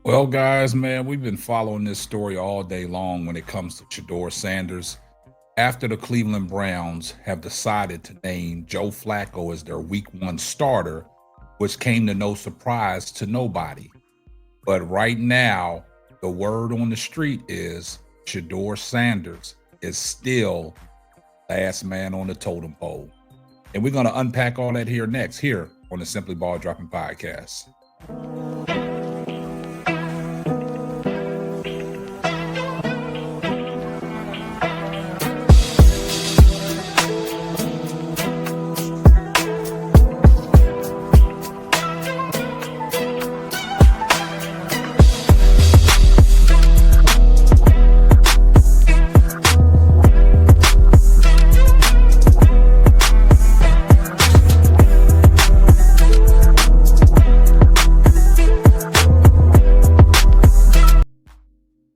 Well, guys, man, we've been following this story all day long when it comes to Shedeur Sanders. After the Cleveland Browns have decided to name Joe Flacco as their week 1 starter, which came to no surprise to nobody. But right now, the word on the street is Shedeur Sanders is still last man on the totem pole. And we're going to unpack all that here next, here on the Simply Ball Dropping Podcast.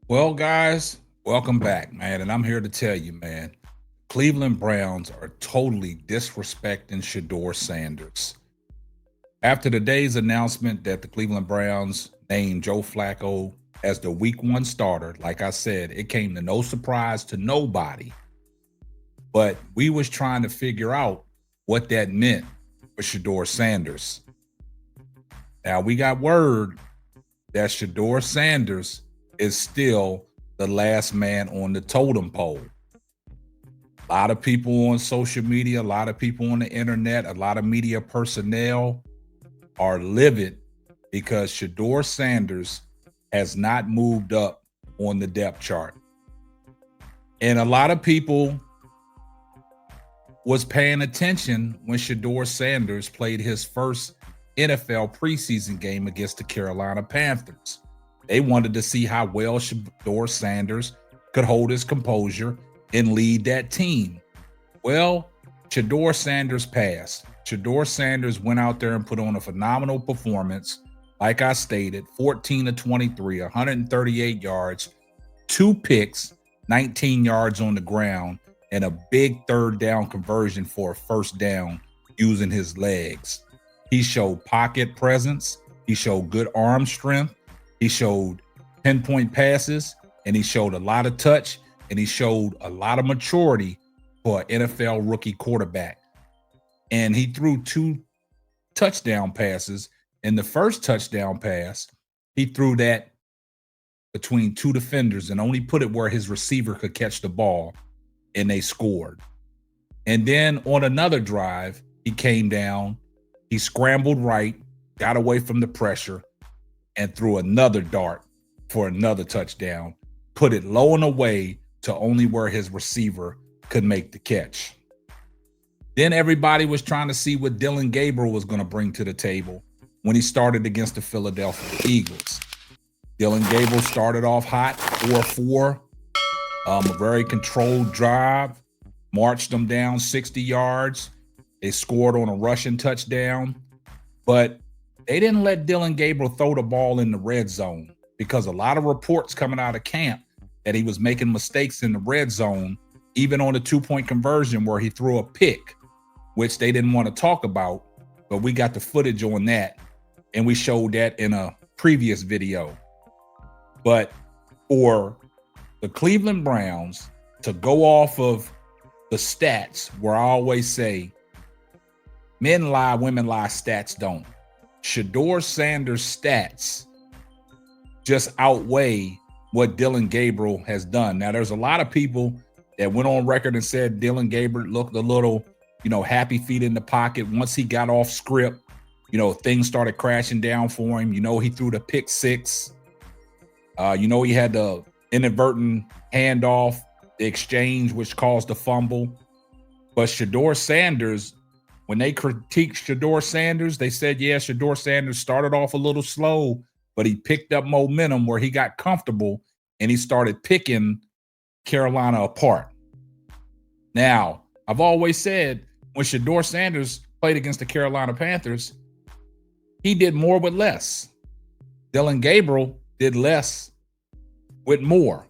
Well, guys, welcome back, man. And I'm here to tell you, man, Cleveland Browns are totally disrespecting Shedeur Sanders. After today's announcement that the Cleveland Browns named Joe Flacco as the week 1 starter, like I said, it came to no surprise to nobody. But we was trying to figure out what that meant for Shedeur Sanders. Now, we got word that Shedeur Sanders is still the last man on the totem pole. A lot of people on social media, a lot of people on the internet, a lot of media personnel are livid because Shedeur Sanders has not moved up on the depth chart. And a lot of people was paying attention when Shedeur Sanders played his first NFL preseason game against the Carolina Panthers. They wanted to see how well Shedeur Sanders could hold his composure and lead that team. Well, Shedeur Sanders passed. Shedeur Sanders went out there and put on a phenomenal performance. Like I stated, 14 of 23, 138 yards, 2 picks, 19 yards on the ground, and a big third down conversion for a first down using his legs. He showed pocket presence. He showed good arm strength. He showed pinpoint passes, and he showed a lot of touch, and he showed a lot of maturity for an NFL rookie quarterback. And he threw 2 touchdown passes. In the first touchdown pass, he threw that between 2 defenders and only put it where his receiver could catch the ball, and they scored. And then on another drive, he came down, he scrambled right, got away from the pressure, and threw another dart for another touchdown, put it low and away to only where his receiver could make the catch. Then everybody was trying to see what Dillon Gabriel was going to bring to the table when he started against the Philadelphia Eagles. Dillon Gabriel started off hot, 4-4, a very controlled drive, marched them down 60 yards. They scored on a rushing touchdown, but they didn't let Dillon Gabriel throw the ball in the red zone because a lot of reports coming out of camp that he was making mistakes in the red zone, even on the 2-point conversion where he threw a pick, which they didn't want to talk about, but we got the footage on that, and we showed that in a previous video. But for the Cleveland Browns to go off of the stats, where I always say, men lie, women lie, stats don't. Shedeur Sanders' stats just outweigh what Dillon Gabriel has done. Now, there's a lot of people that went on record and said Dillon Gabriel looked a little, happy feet in the pocket. Once he got off script, things started crashing down for him. He threw the pick 6. He had the inadvertent handoff, the exchange, which caused the fumble. But Shedeur Sanders, when they critiqued Shedeur Sanders, they said, yeah, Shedeur Sanders started off a little slow, but he picked up momentum where he got comfortable and he started picking Carolina apart. Now, I've always said when Shedeur Sanders played against the Carolina Panthers, he did more with less. Dillon Gabriel did less with more.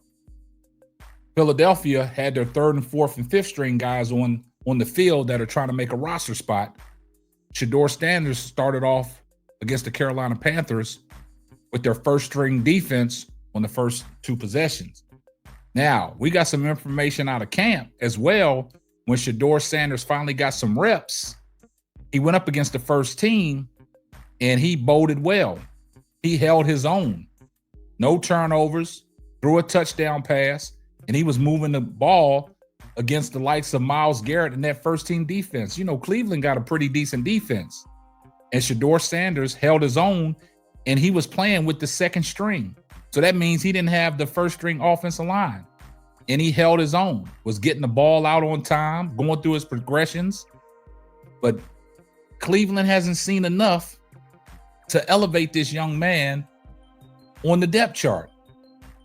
Philadelphia had their 3rd and 4th and 5th string guys on the field that are trying to make a roster spot. Shedeur Sanders started off against the Carolina Panthers with their first string defense on the first 2 possessions. Now, we got some information out of camp as well. When Shedeur Sanders finally got some reps, he went up against the first team and he bowled well. He held his own. No turnovers, threw a touchdown pass, and he was moving the ball against the likes of Myles Garrett and that first team defense. You know, Cleveland got a pretty decent defense. And Shedeur Sanders held his own, and he was playing with the second string. So that means he didn't have the first string offensive line. And he held his own, was getting the ball out on time, going through his progressions. But Cleveland hasn't seen enough to elevate this young man on the depth chart.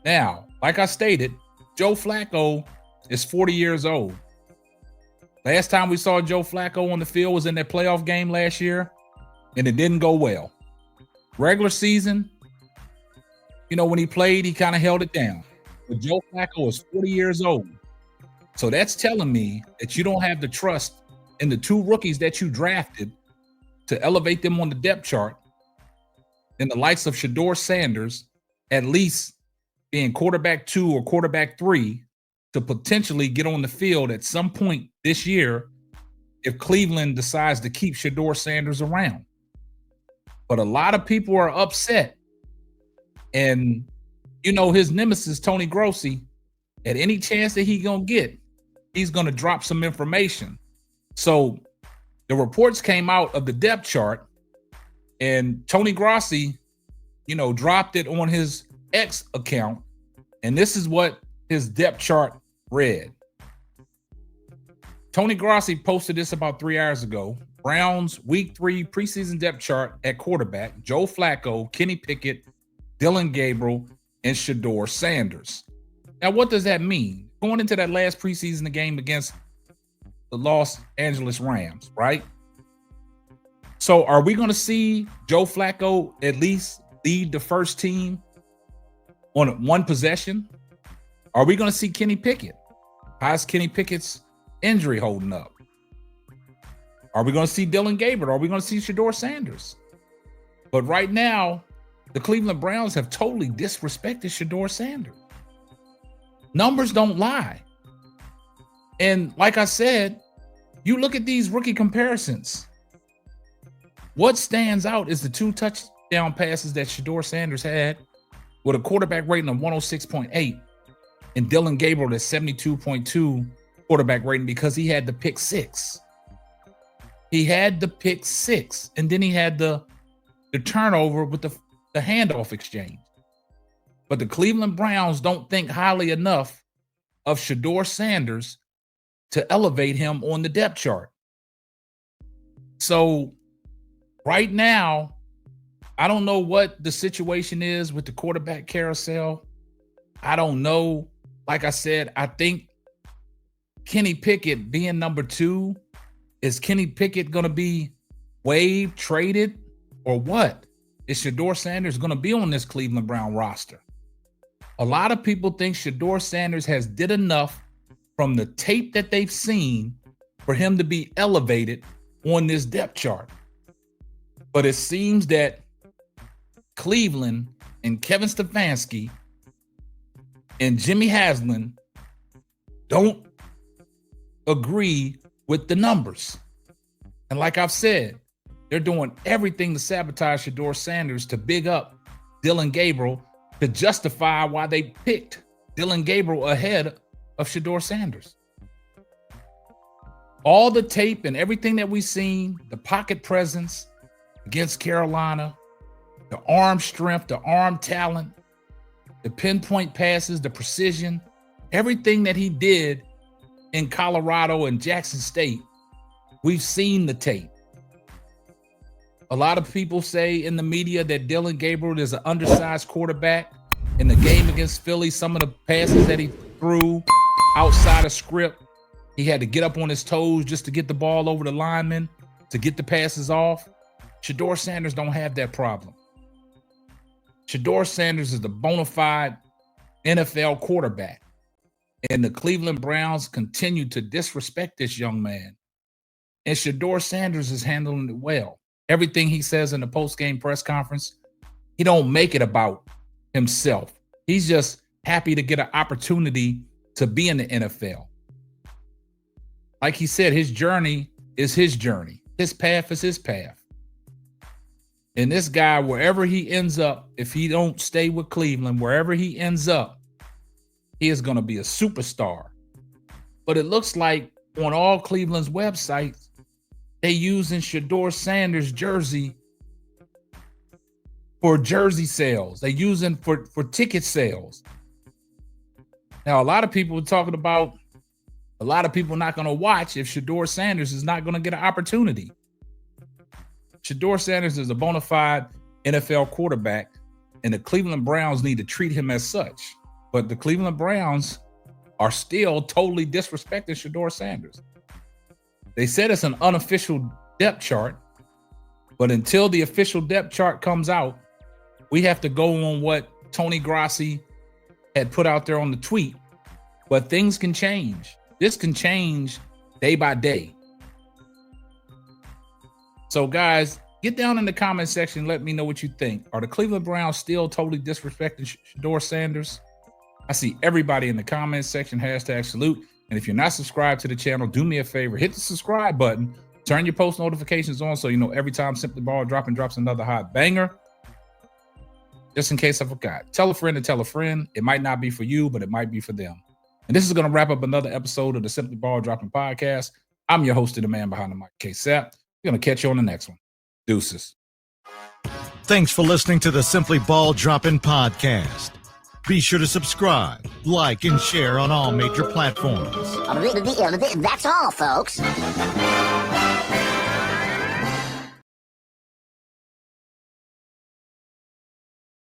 Now, like I stated, Joe Flacco is 40 years old. Last time we saw Joe Flacco on the field was in that playoff game last year, and it didn't go well. Regular season, you know, when he played, he kind of held it down. But Joe Flacco is 40 years old. So that's telling me that you don't have the trust in the 2 rookies that you drafted to elevate them on the depth chart, in the likes of Shedeur Sanders, at least being quarterback 2 or quarterback 3, to potentially get on the field at some point this year if Cleveland decides to keep Shedeur Sanders around. But a lot of people are upset. And, you know, his nemesis, Tony Grossi, at any chance that he's going to get, he's going to drop some information. So the reports came out of the depth chart, and Tony Grossi, you know, dropped it on his X account. And this is what his depth chart read. Tony Grossi posted this about 3 hours ago. Browns week 3 preseason depth chart at quarterback: Joe Flacco, Kenny Pickett, Dylan Gabriel, and Shedeur Sanders. Now, what does that mean? Going into that last preseason game against the Los Angeles Rams, right? So are we going to see Joe Flacco at least lead the first team on 1 possession? Are we going to see Kenny Pickett? How's Kenny Pickett's injury holding up? Are we going to see Dylan Gabriel? Are we going to see Shedeur Sanders? But right now, the Cleveland Browns have totally disrespected Shedeur Sanders. Numbers don't lie. And like I said, you look at these rookie comparisons. What stands out is the 2 touchdown passes that Shedeur Sanders had with a quarterback rating of 106.8 and Dylan Gabriel at 72.2 quarterback rating, because he had the pick 6. He had the pick 6, and then he had the turnover with the handoff exchange. But the Cleveland Browns don't think highly enough of Shedeur Sanders to elevate him on the depth chart. So right now, I don't know what the situation is with the quarterback carousel. I don't know. Like I said, I think Kenny Pickett being number 2, is Kenny Pickett going to be waived, traded, or what? Is Shedeur Sanders going to be on this Cleveland Brown roster? A lot of people think Shedeur Sanders has did enough from the tape that they've seen for him to be elevated on this depth chart. But it seems that Cleveland and Kevin Stefanski and Jimmy Haslam don't agree with the numbers. And like I've said, they're doing everything to sabotage Shedeur Sanders, to big up Dylan Gabriel, to justify why they picked Dylan Gabriel ahead of Shedeur Sanders. All the tape and everything that we've seen, the pocket presence against Carolina, the arm strength, the arm talent, the pinpoint passes, the precision, everything that he did in Colorado and Jackson State, we've seen the tape. A lot of people say in the media that Dylan Gabriel is an undersized quarterback. In the game against Philly, some of the passes that he threw outside of script, he had to get up on his toes just to get the ball over the lineman, to get the passes off. Shedeur Sanders don't have that problem. Shedeur Sanders is the bona fide NFL quarterback. And the Cleveland Browns continue to disrespect this young man. And Shedeur Sanders is handling it well. Everything he says in the post-game press conference, He don't make it about himself. He's just happy to get an opportunity to be in the NFL. Like he said, his journey is his journey. His path is his path. And this guy, wherever he ends up, if he don't stay with Cleveland, wherever he ends up, he is going to be a superstar. But it looks like on all Cleveland's websites, they using Shedeur Sanders jersey for jersey sales. They using for ticket sales. Now, a lot of people are talking about a lot of people not going to watch if Shedeur Sanders is not going to get an opportunity. Shedeur Sanders is a bona fide NFL quarterback, and the Cleveland Browns need to treat him as such. But the Cleveland Browns are still totally disrespecting Shedeur Sanders. They said it's an unofficial depth chart, but until the official depth chart comes out, we have to go on what Tony Grossi had put out there on the tweet. But things can change. This can change day by day. So guys, get down in the comment section and let me know what you think. Are the Cleveland Browns still totally disrespecting Shedeur Sanders? I see everybody in the comment section, #salute. And if you're not subscribed to the channel, do me a favor, hit the subscribe button, turn your post notifications on so you know every time Simply Ball drops another hot banger. Just in case I forgot. Tell a friend to tell a friend. It might not be for you, but it might be for them. And this is going to wrap up another episode of the Simply Ball Dropping Podcast. I'm your host, the man behind the mic, K-Sap. We're going to catch you on the next one. Deuces. Thanks for listening to the Simply Ball Dropping Podcast. Be sure to subscribe, like, and share on all major platforms. That's all, folks.